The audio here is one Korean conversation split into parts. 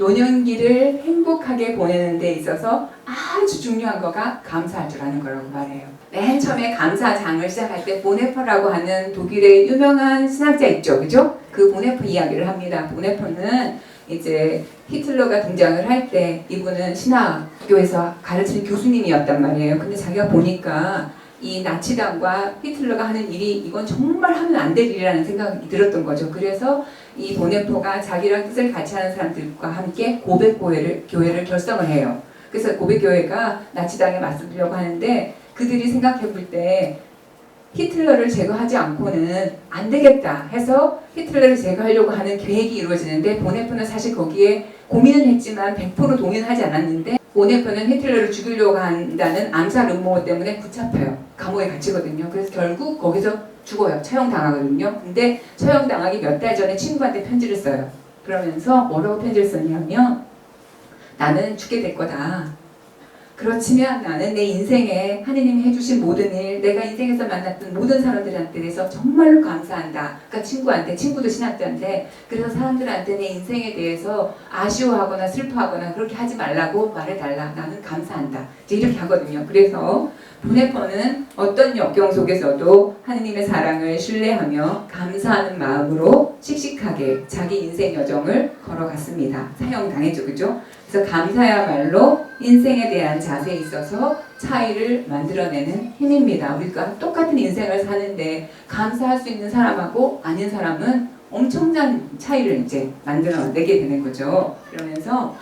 노년기를 행복하게 보내는 데 있어서 아주 중요한 거가 감사할 줄 아는 거라고 말해요. 맨 처음에 감사장을 시작할 때 보네퍼라고 하는 독일의 유명한 신학자 있죠, 그죠? 그 보네퍼 이야기를 합니다. 보네퍼는 이제 히틀러가 등장을 할 때 이분은 신학교에서 가르치는 교수님이었단 말이에요. 근데 자기가 보니까 이 나치당과 히틀러가 하는 일이 이건 정말 하면 안 될 일이라는 생각이 들었던 거죠. 그래서 이 보네퍼가 자기랑 뜻을 같이 하는 사람들과 함께 고백교회를 결성을 해요. 그래서 고백교회가 나치당에 맞서려고 하는데 그들이 생각해 볼 때 히틀러를 제거하지 않고는 안 되겠다 해서 히틀러를 제거하려고 하는 계획이 이루어지는데 보네퍼는 사실 거기에 고민은 했지만 100% 동의는 하지 않았는데 보네퍼는 히틀러를 죽이려고 한다는 암살 음모 때문에 붙잡혀요. 감옥에 갇히거든요. 그래서 결국 거기서 죽어요. 처형당하거든요. 근데 처형당하기 몇 달 전에 친구한테 편지를 써요. 그러면서 뭐라고 편지를 썼냐면 나는 죽게 될 거다. 그렇지만 나는 내 인생에 하느님이 해주신 모든 일, 내가 인생에서 만났던 모든 사람들한테 대해서 정말로 감사한다. 그러니까 친구한테, 친구도 신학자인데 그래서 사람들한테 내 인생에 대해서 아쉬워하거나 슬퍼하거나 그렇게 하지 말라고 말해달라. 나는 감사한다. 이제 이렇게 하거든요. 그래서 보네퍼는 어떤 역경 속에서도 하느님의 사랑을 신뢰하며 감사하는 마음으로 씩씩하게 자기 인생 여정을 걸어갔습니다. 사형당했죠. 그죠? 그래서 감사야말로 인생에 대한 자세에 있어서 차이를 만들어내는 힘입니다. 우리가 똑같은 인생을 사는데 감사할 수 있는 사람하고 아닌 사람은 엄청난 차이를 이제 만들어내게 되는 거죠. 그러면서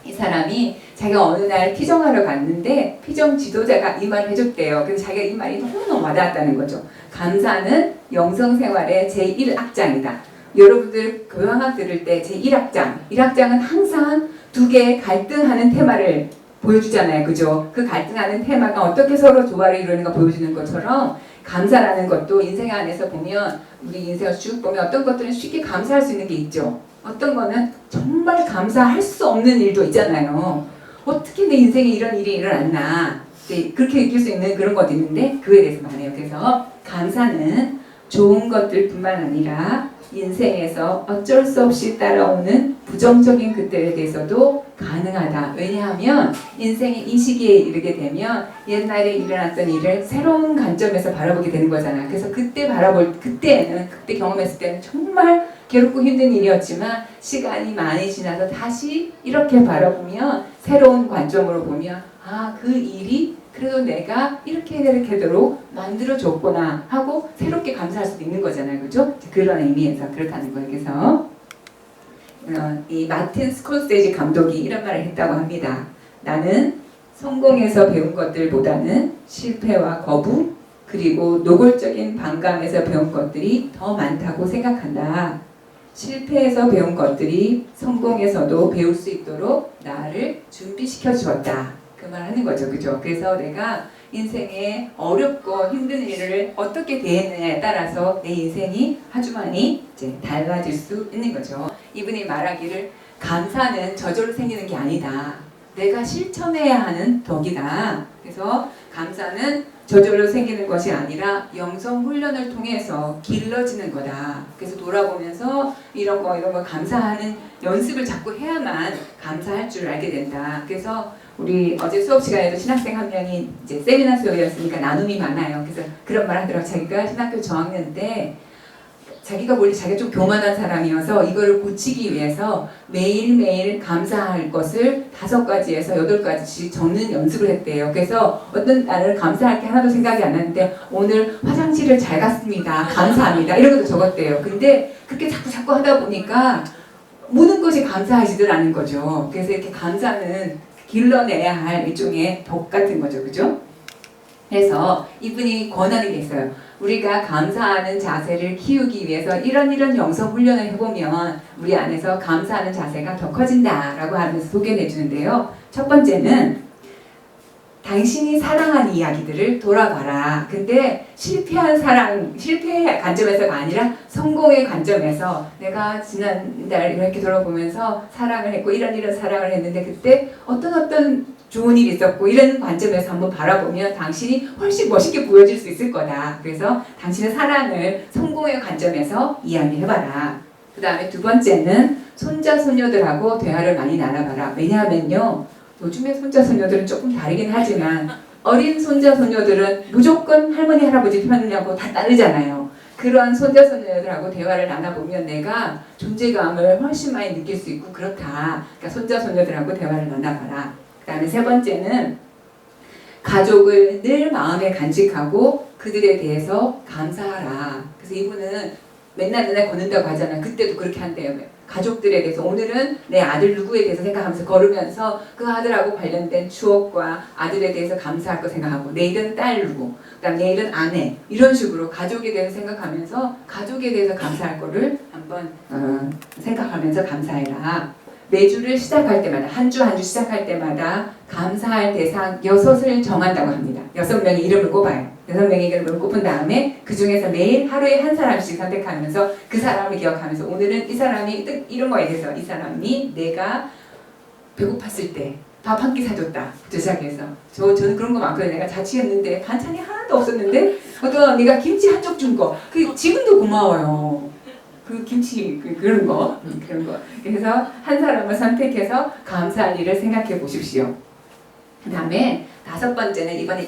이 사람이 자기가 어느 날 피정하러 갔는데 피정 지도자가 이 말을 해줬대요. 그래서 자기가 이 말이 너무너무 와닿았다는 거죠. 감사는 영성생활의 제1악장이다. 여러분들 교양학 들을 때 제1악장, 1악장은 항상 두 개의 갈등하는 테마를 보여주잖아요. 그죠? 그 갈등하는 테마가 어떻게 서로 조화를 이루는가 보여주는 것처럼 감사라는 것도 인생 안에서 보면 우리 인생을 쭉 보면 어떤 것들은 쉽게 감사할 수 있는 게 있죠. 어떤 거는 정말 감사할 수 없는 일도 있잖아요. 어떻게 내 인생에 이런 일이 일어났나. 그렇게 느낄 수 있는 그런 것도 있는데 그에 대해서 말해요. 그래서 감사는 좋은 것들뿐만 아니라 인생에서 어쩔 수 없이 따라오는 부정적인 것들에 대해서도 가능하다. 왜냐하면 인생의 이 시기에 이르게 되면 옛날에 일어났던 일을 새로운 관점에서 바라보게 되는 거잖아요. 그래서 그때 경험했을 때는 정말 괴롭고 힘든 일이었지만 시간이 많이 지나서 다시 이렇게 바라보면 새로운 관점으로 보면 아, 그 일이 그래도 내가 이렇게 되도록 만들어줬구나 하고 새롭게 감사할 수도 있는 거잖아요. 그죠? 그런 의미에서 그렇다는 거예요. 그래서 이 마틴 스콜세지 감독이 이런 말을 했다고 합니다. 나는 성공에서 배운 것들보다는 실패와 거부 그리고 노골적인 반감에서 배운 것들이 더 많다고 생각한다. 실패에서 배운 것들이 성공에서도 배울 수 있도록 나를 준비시켜 주었다. 그 말 하는 거죠. 그죠? 그래서 내가 인생에 어렵고 힘든 일을 어떻게 대했느냐에 따라서 내 인생이 아주 많이 이제 달라질 수 있는 거죠. 이분이 말하기를 감사는 저절로 생기는 게 아니다. 내가 실천해야 하는 덕이다. 그래서 감사는 저절로 생기는 것이 아니라 영성 훈련을 통해서 길러지는 거다. 그래서 돌아보면서 이런 거 감사하는 연습을 자꾸 해야만 감사할 줄 알게 된다. 그래서 우리 어제 수업 시간에도 신학생 한 명이 이제 세미나 수업이었으니까 나눔이 많아요. 그래서 그런 말 하더라고요. 자기가 신학교 저학년 때 자기가 원래 자기가 좀 교만한 사람이어서 이거를 고치기 위해서 매일매일 감사할 것을 5가지에서 8가지씩 적는 연습을 했대요. 그래서 어떤 날은 감사할 게 하나도 생각이 안 나는데 오늘 화장실을 잘 갔습니다. 감사합니다. 이런 것도 적었대요. 근데 그렇게 자꾸 하다 보니까 모든 것이 감사하지들 않은 거죠. 그래서 이렇게 감사는 길러내야 할 일종의 덕 같은 거죠. 그죠? 그래서 이분이 권하는 게 있어요. 우리가 감사하는 자세를 키우기 위해서 이런 영성 훈련을 해보면 우리 안에서 감사하는 자세가 더 커진다라고 하면서 소개를 해주는데요. 첫 번째는 당신이 사랑한 이야기들을 돌아봐라. 근데 실패의 관점에서가 아니라 성공의 관점에서 내가 지난달 이렇게 돌아보면서 사랑을 했고 이런 사랑을 했는데 그때 어떤 좋은 일이 있었고 이런 관점에서 한번 바라보면 당신이 훨씬 멋있게 보여질 수 있을 거다. 그래서 당신의 사랑을 성공의 관점에서 이야기해봐라. 그 다음에 두 번째는 손자 손녀들하고 대화를 많이 나눠봐라. 왜냐하면요, 요즘에 손자 손녀들은 조금 다르긴 하지만 어린 손자 손녀들은 무조건 할머니 할아버지 편이라고 다 따르잖아요. 그런 손자 손녀들하고 대화를 나눠보면 내가 존재감을 훨씬 많이 느낄 수 있고 그렇다. 그러니까 손자 손녀들하고 대화를 나눠봐라. 그 다음에 세 번째는 가족을 늘 마음에 간직하고 그들에 대해서 감사하라. 그래서 이분은 맨날 걷는다고 하잖아요. 그때도 그렇게 한대요. 가족들에 대해서 오늘은 내 아들 누구에 대해서 생각하면서 걸으면서 그 아들하고 관련된 추억과 아들에 대해서 감사할 거 생각하고, 내일은 딸 누구, 그다음 내일은 아내, 이런 식으로 가족에 대해서 생각하면서 가족에 대해서 감사할 거를 한번 생각하면서 감사해라. 매주를 시작할 때마다 한 주 한 주 시작할 때마다 감사할 대상 6을 정한다고 합니다. 6명의 이름을 꼽아요. 6명의 이름을 꼽은 다음에 그 중에서 매일 하루에 한 사람씩 선택하면서 그 사람을 기억하면서 오늘은 이 사람이 이런 거에 대해서 이 사람이 내가 배고팠을 때 밥 한 끼 사줬다 시작해서 저는 그런 거 많거든요. 내가 자취했는데 반찬이 하나도 없었는데 어떤 언니가 김치 한 쪽 준 거 그 지금도 고마워요. 그 김치 그런 거. 그래서 한 사람을 선택해서 감사할 일을 생각해 보십시오. 그 다음에 5번째는 이번에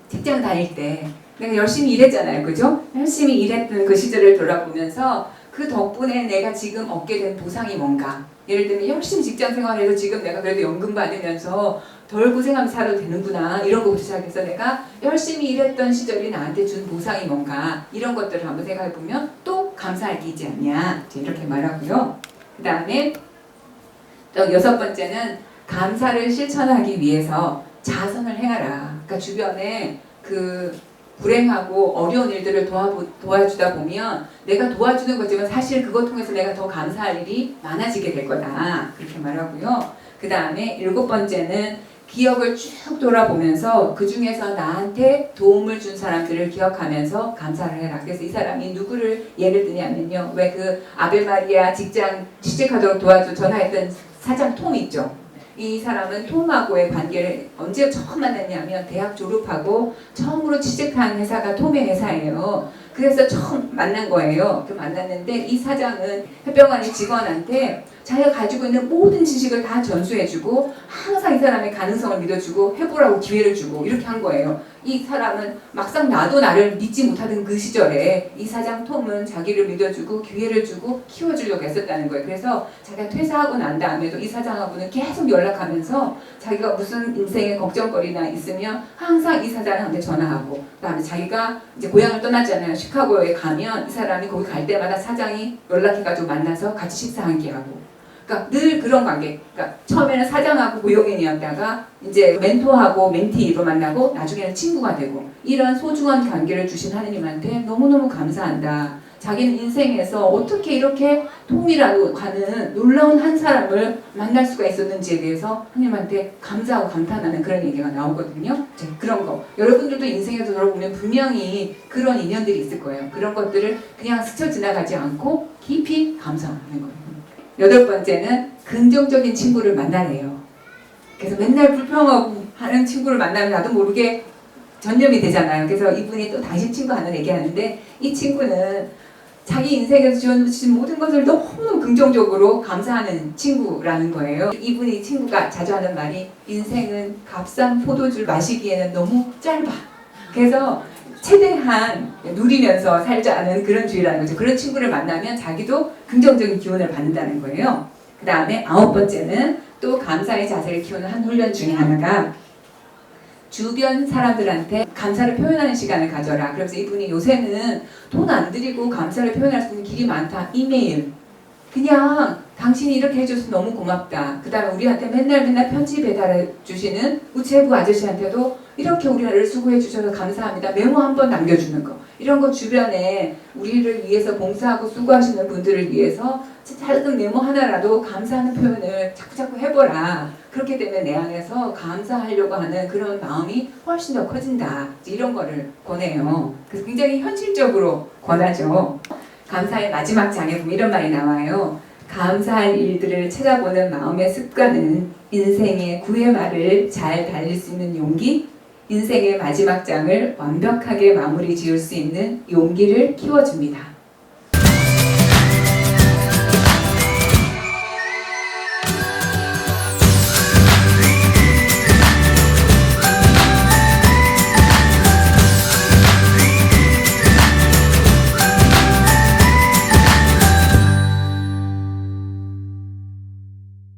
직장 다닐 때 내가 열심히 일했잖아요. 그죠? 열심히 일했던 그 시절을 돌아보면서 그 덕분에 내가 지금 얻게 된 보상이 뭔가. 예를 들면 열심히 직장 생활해서 지금 내가 그래도 연금 받으면서 덜 고생하면서 살아도 되는구나, 이런 것부터 시작해서 내가 열심히 일했던 시절이 나한테 준 보상이 뭔가, 이런 것들을 한번 생각해보면 또 감사할 게 있지 않냐, 이렇게 말하고요. 그 다음에 또 6번째는 감사를 실천하기 위해서 자선을 행하라. 그러니까 주변에 그 불행하고 어려운 일들을 도와주다 보면 내가 도와주는 거지만 사실 그것 통해서 내가 더 감사할 일이 많아지게 될 거다, 그렇게 말하고요. 그 다음에 7번째는 기억을 쭉 돌아보면서 그 중에서 나한테 도움을 준 사람들을 기억하면서 감사를 해라. 그래서 이 사람이 누구를 예를 드냐면요, 왜 그 아벨마리아 직장 취직하도록 도와줘 전화했던 사장 톰 있죠. 이 사람은 톰하고의 관계를 언제 처음 만났냐면 대학 졸업하고 처음으로 취직한 회사가 톰의 회사예요. 그래서 처음 만난 거예요. 만났는데 이 사장은 햇병아리 직원한테 자기가 가지고 있는 모든 지식을 다 전수해주고 항상 이 사람의 가능성을 믿어주고 해보라고 기회를 주고 이렇게 한 거예요. 이 사람은 막상 나도 나를 믿지 못하던 그 시절에 이 사장 톰은 자기를 믿어주고 기회를 주고 키워주려고 했었다는 거예요. 그래서 자기가 퇴사하고 난 다음에도 이 사장하고는 계속 연락하면서 자기가 무슨 인생의 걱정거리나 있으면 항상 이 사장한테 전화하고, 그다음에 자기가 이제 고향을 떠났잖아요. 시카고에 가면 이 사람이 거기 갈 때마다 사장이 연락해가지고 만나서 같이 식사 한 끼 하고, 그러니까 늘 그런 관계. 그러니까 처음에는 사장하고 고용인이었다가 이제 멘토하고 멘티로 만나고 나중에는 친구가 되고, 이런 소중한 관계를 주신 하느님한테 너무너무 감사한다. 자기는 인생에서 어떻게 이렇게 톰이라고 하는 놀라운 한 사람을 만날 수가 있었는지에 대해서 하느님한테 감사하고 감탄하는 그런 얘기가 나오거든요. 그런 거 여러분들도 인생에서 돌아보면 분명히 그런 인연들이 있을 거예요. 그런 것들을 그냥 스쳐 지나가지 않고 깊이 감사하는 거예요. 8번째는 긍정적인 친구를 만나래요. 그래서 맨날 불평하고 하는 친구를 만나면 나도 모르게 전염이 되잖아요. 그래서 이분이 또 당신 친구 하나 얘기하는데, 이 친구는 자기 인생에서 주어진 모든 것을 너무 긍정적으로 감사하는 친구라는 거예요. 이분이 친구가 자주 하는 말이 인생은 값싼 포도주를 마시기에는 너무 짧아. 그래서 최대한 누리면서 살자는 그런 주의라는 거죠. 그런 친구를 만나면 자기도 긍정적인 기운을 받는다는 거예요. 그 다음에 9번째는 또 감사의 자세를 키우는 한 훈련 중에 하나가 주변 사람들한테 감사를 표현하는 시간을 가져라. 그래서 이분이 요새는 돈 안 들이고 감사를 표현할 수 있는 길이 많다. 이메일. 그냥 당신이 이렇게 해줘서 너무 고맙다. 그 다음에 우리한테 맨날 편지 배달해 주시는 우체부 아저씨한테도 이렇게 우리를 수고해 주셔서 감사합니다. 메모 한번 남겨주는 거. 이런 거 주변에 우리를 위해서 봉사하고 수고하시는 분들을 위해서 작은 메모 하나라도 감사하는 표현을 자꾸 해보라. 그렇게 되면 내 안에서 감사하려고 하는 그런 마음이 훨씬 더 커진다. 이런 거를 권해요. 그래서 굉장히 현실적으로 권하죠. 감사의 마지막 장에 보면 이런 말이 나와요. 감사할 일들을 찾아보는 마음의 습관은 인생의 구의 말을 잘 달릴 수 있는 용기, 인생의 마지막 장을 완벽하게 마무리 지을 수 있는 용기를 키워줍니다.